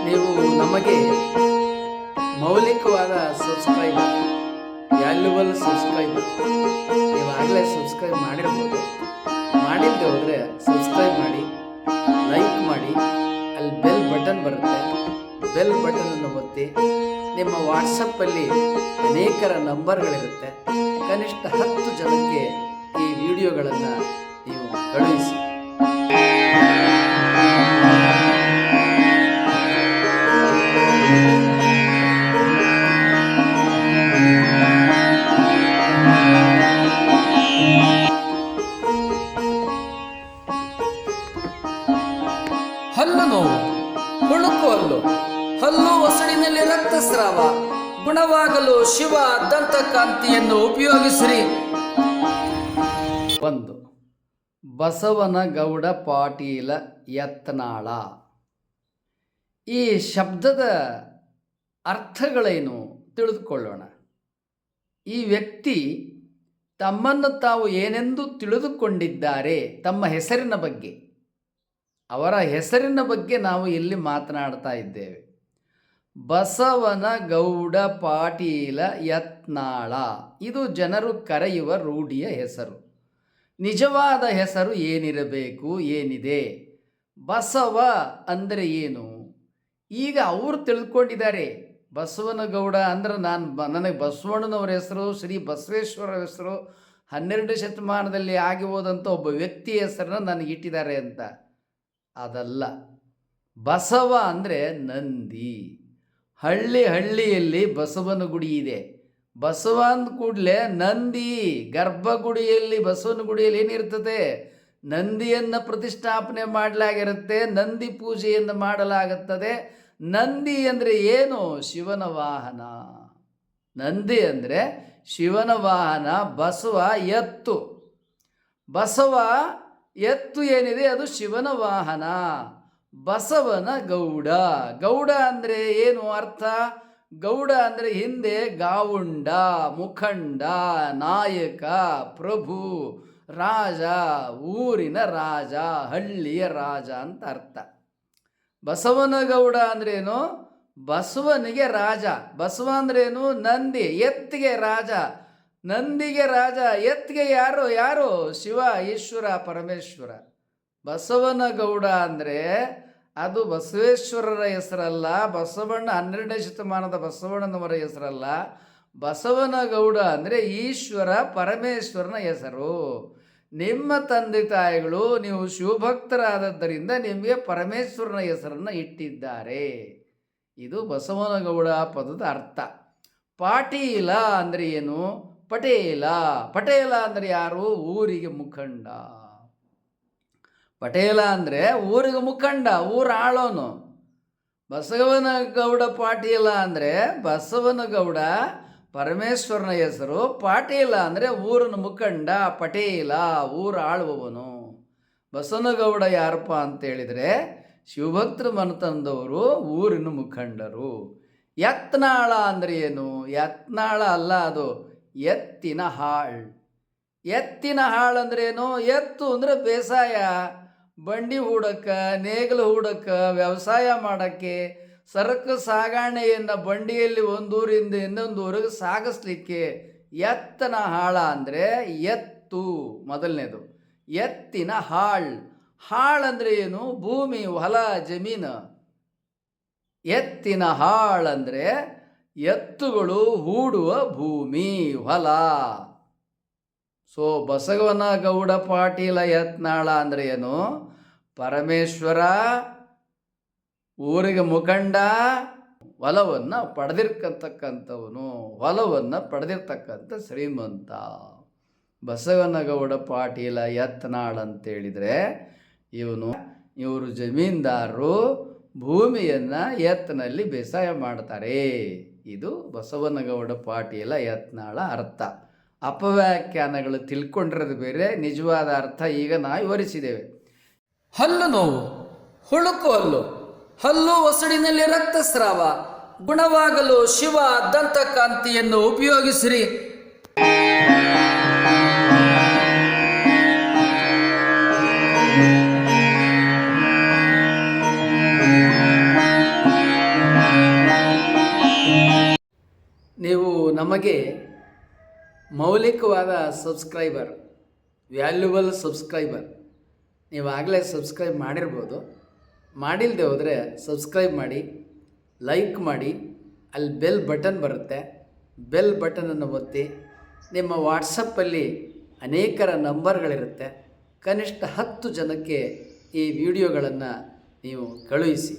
ನೀವು ನಮಗೆ ಮೌಲಿಕವಾದ subscriber, valuable subscriber, ನೀವಾಗಲೇ subscribe ಮಾಡಿರ್ಬೋದು. ಮಾಡಿದ್ದೆ ಹೋದರೆ ಸಬ್ಸ್ಕ್ರೈಬ್ ಮಾಡಿ, ಲೈಕ್ ಮಾಡಿ. ಅಲ್ಲಿ ಬೆಲ್ ಬಟನ್ ಬರುತ್ತೆ, ಬೆಲ್ ಬಟನನ್ನು ಒತ್ತಿ. ನಿಮ್ಮ ವಾಟ್ಸಪ್ಪಲ್ಲಿ ಅನೇಕರ ನಂಬರ್ಗಳಿರುತ್ತೆ. ಕನಿಷ್ಠ 10 ಜನಕ್ಕೆ ಈ ವಿಡಿಯೋಗಳನ್ನು ನೀವು ಕಳುಹಿಸಿ. ಹಲ್ಲು ನೋವು, ಹುಳುಕು ಹಲ್ಲು ಒಸಡಿನಲ್ಲಿ ರಕ್ತಸ್ರಾವ ಗುಣವಾಗಲು ಶಿವ ದಂತಕಾಂತಿಯನ್ನು ಉಪಯೋಗಿಸಿರಿ. 1. ಬಸವನಗೌಡ ಪಾಟೀಲ ಯತ್ನಾಳ. ಈ ಶಬ್ದದ ಅರ್ಥಗಳೇನು ತಿಳಿದುಕೊಳ್ಳೋಣ. ಈ ವ್ಯಕ್ತಿ ತಮ್ಮನ್ನು ತಾವು ಏನೆಂದು ತಿಳಿದುಕೊಂಡಿದ್ದಾರೆ, ತಮ್ಮ ಹೆಸರಿನ ಬಗ್ಗೆ, ಅವರ ಹೆಸರಿನ ಬಗ್ಗೆ ನಾವು ಇಲ್ಲಿ ಮಾತನಾಡ್ತಾ ಇದ್ದೇವೆ. ಬಸವನಗೌಡ ಪಾಟೀಲ ಯತ್ನಾಳ, ಇದು ಜನರು ಕರೆಯುವ ರೂಢಿಯ ಹೆಸರು. ನಿಜವಾದ ಹೆಸರು ಏನಿರಬೇಕು, ಏನಿದೆ? ಬಸವ ಅಂದರೆ ಏನು? ಈಗ ಅವರು ತಿಳ್ಕೊಂಡಿದ್ದಾರೆ. ಬಸವನಗೌಡ ಅಂದ್ರೆ ನನಗೆ ಬಸವಣ್ಣನವರ ಹೆಸರು, ಶ್ರೀ ಬಸವೇಶ್ವರ ಹೆಸರು 12 ಶತಮಾನದಲ್ಲಿ ಆಗಿ ಹೋದಂಥ ಒಬ್ಬ ವ್ಯಕ್ತಿಯ ಹೆಸರನ್ನು ನನಗೆ ಇಟ್ಟಿದ್ದಾರೆ ಅಂತ. ಅದಲ್ಲ. ಬಸವ ಅಂದರೆ ನಂದಿ. ಹಳ್ಳಿಯಲ್ಲಿ ಬಸವನ ಗುಡಿ ಇದೆ. ಬಸವ ಅಂದ ಕೂಡಲೇ ನಂದಿ. ಗರ್ಭಗುಡಿಯಲ್ಲಿ, ಬಸವನ ಗುಡಿಯಲ್ಲಿ ಏನಿರ್ತದೆ? ನಂದಿಯನ್ನು ಪ್ರತಿಷ್ಠಾಪನೆ ಮಾಡಲಾಗಿರುತ್ತೆ, ನಂದಿ ಪೂಜೆಯನ್ನು ಮಾಡಲಾಗುತ್ತದೆ. ನಂದಿ ಅಂದರೆ ಏನು? ಶಿವನ ವಾಹನ. ನಂದಿ ಅಂದರೆ ಶಿವನ ವಾಹನ. ಬಸವ ಎತ್ತು. ಬಸವ ಎತ್ತು ಏನಿದೆ ಅದು ಶಿವನ ವಾಹನ. ಬಸವನ ಗೌಡ. ಗೌಡ ಅಂದರೆ ಏನು ಅರ್ಥ? ಗೌಡ ಅಂದರೆ ಹಿಂದೆ ಗಾವುಂಡ, ಮುಖಂಡ, ನಾಯಕ, ಪ್ರಭು, ರಾಜ, ಊರಿನ ರಾಜ, ಹಳ್ಳಿಯ ರಾಜ ಅಂತ ಅರ್ಥ. ಬಸವನಗೌಡ ಅಂದ್ರೇನು? ಬಸವನಿಗೆ ರಾಜ. ಬಸವ ಅಂದ್ರೇನು? ನಂದಿ. ಎತ್ತಿಗೆ ರಾಜ. ನಂದಿಗೆ ರಾಜ, ಎತ್ತಿಗೆ ಯಾರು? ಶಿವ, ಈಶ್ವರ, ಪರಮೇಶ್ವರ. ಬಸವನಗೌಡ ಅಂದರೆ ಅದು ಬಸವೇಶ್ವರರ ಹೆಸರಲ್ಲ. ಬಸವಣ್ಣ 12ನೇ ಶತಮಾನದ ಬಸವಣ್ಣನವರ ಹೆಸರಲ್ಲ. ಬಸವನಗೌಡ ಅಂದರೆ ಈಶ್ವರ ಪರಮೇಶ್ವರನ ಹೆಸರು. ನಿಮ್ಮ ತಂದೆ ತಾಯಿಗಳು ನೀವು ಶಿವಭಕ್ತರಾದದ್ದರಿಂದ ನಿಮಗೆ ಪರಮೇಶ್ವರನ ಹೆಸರನ್ನು ಇಟ್ಟಿದ್ದಾರೆ. ಇದು ಬಸವನಗೌಡ ಪದದ ಅರ್ಥ. ಪಾಟೀಲ ಅಂದರೆ ಏನು? ಪಟೇಲ. ಪಟೇಲ ಅಂದರೆ ಯಾರು? ಊರಿಗೆ ಮುಖಂಡ. ಪಟೇಲ ಅಂದರೆ ಊರಿಗೆ ಮುಖಂಡ, ಊರು ಆಳೋನು. ಬಸವನಗೌಡ ಪಾಟೀಲ ಅಂದರೆ ಬಸವನಗೌಡ ಪರಮೇಶ್ವರನ ಹೆಸರು. ಪಾಟೀಲ ಅಂದರೆ ಊರಿನ ಮುಖಂಡ, ಪಟೇಲ ಊರು ಆಳುವವನು. ಬಸವನಗೌಡ ಯಾರಪ್ಪ ಅಂತೇಳಿದರೆ ಶಿವಭಕ್ತರ ಮನತಂದವರು, ಊರಿನ ಮುಖಂಡರು. ಯತ್ನಾಳ ಅಂದರೆ ಏನು? ಯತ್ನಾಳ ಅಲ್ಲ, ಅದು ಎತ್ತಿನ ಹಾಳ್. ಎತ್ತಿನ ಹಾಳು ಅಂದ್ರೇನು? ಎತ್ತು ಅಂದರೆ ಬೇಸಾಯ, ಬಂಡಿ ಹೂಡಕ್ಕೆ, ನೇಗಿಲು ಹೂಡಕ್ಕೆ, ವ್ಯವಸಾಯ ಮಾಡೋಕ್ಕೆ, ಸರಕು ಸಾಗಣೆಯನ್ನು ಬಂಡಿಯಲ್ಲಿ ಒಂದೂರಿಂದ ಇನ್ನೊಂದು ಊರಿಗೆ ಸಾಗಿಸ್ಲಿಕ್ಕೆ ಎತ್ತನ ಹಾಳ ಅಂದರೆ ಎತ್ತು. ಮೊದಲನೇದು ಎತ್ತಿನ ಹಾಳ್. ಹಾಳಂದರೆ ಏನು? ಭೂಮಿ, ಹೊಲ, ಜಮೀನು. ಎತ್ತಿನ ಹಾಳಂದರೆ ಎತ್ತುಗಳು ಹೂಡುವ ಭೂಮಿ, ಹೊಲ. ಸೊ ಬಸವನಗೌಡ ಪಾಟೀಲ ಯತ್ನಾಳ ಅಂದರೆ ಏನು? ಪರಮೇಶ್ವರ, ಊರಿಗೆ ಮುಖಂಡ, ಹೊಲವನ್ನು ಪಡೆದಿರ್ತಕ್ಕಂಥವನು, ಹೊಲವನ್ನು ಪಡೆದಿರ್ತಕ್ಕಂಥ ಶ್ರೀಮಂತ. ಬಸವನಗೌಡ ಪಾಟೀಲ ಯತ್ನಾಳ ಅಂತೇಳಿದರೆ ಇವರು ಜಮೀನ್ದಾರರು, ಭೂಮಿಯನ್ನು ಎತ್ತಿನಲ್ಲಿ ಬೇಸಾಯ ಮಾಡ್ತಾರೆ. ಇದು ಬಸವನಗೌಡ ಪಾಟೀಲ ಯತ್ನಾಳ ಅರ್ಥ. ಅಪವ್ಯಾಖ್ಯಾನಗಳು ತಿಳ್ಕೊಂಡಿರೋದು ಬೇರೆ, ನಿಜವಾದ ಅರ್ಥ ಈಗ ನಾವು ವಿವರಿಸಿದ್ದೇವೆ. ಹಲ್ಲು ನೋವು, ಹುಳುಕು ಹಲ್ಲು ಒಸಡಿನಲ್ಲಿ ರಕ್ತಸ್ರಾವ ಗುಣವಾಗಲು ಶಿವ ದಂತಕಾಂತಿಯನ್ನು ಉಪಯೋಗಿಸಿರಿ. ನಮಗೆ ಮೌಲಿಕವಾದ ಸಬ್ಸ್ಕ್ರೈಬರ್, ವ್ಯಾಲ್ಯುಬಲ್ ಸಬ್ಸ್ಕ್ರೈಬರ್, ನೀವಾಗಲೇ ಸಬ್ಸ್ಕ್ರೈಬ್ ಮಾಡಿರ್ಬೋದು. ಮಾಡಿಲ್ಲದೆ ಹೋದರೆ ಸಬ್ಸ್ಕ್ರೈಬ್ ಮಾಡಿ, ಲೈಕ್ ಮಾಡಿ, ಅಲ್ಲಿ ಬೆಲ್ ಬಟನ್ ಬರುತ್ತೆ, ಬೆಲ್ ಬಟನನ್ನು ಒತ್ತಿ. ನಿಮ್ಮ ವಾಟ್ಸಪ್ಪಲ್ಲಿ ಅನೇಕರ ನಂಬರ್ಗಳಿರುತ್ತೆ, ಕನಿಷ್ಠ 10 ಜನಕ್ಕೆ ಈ ವಿಡಿಯೋಗಳನ್ನು ನೀವು ಕಳುಹಿಸಿ.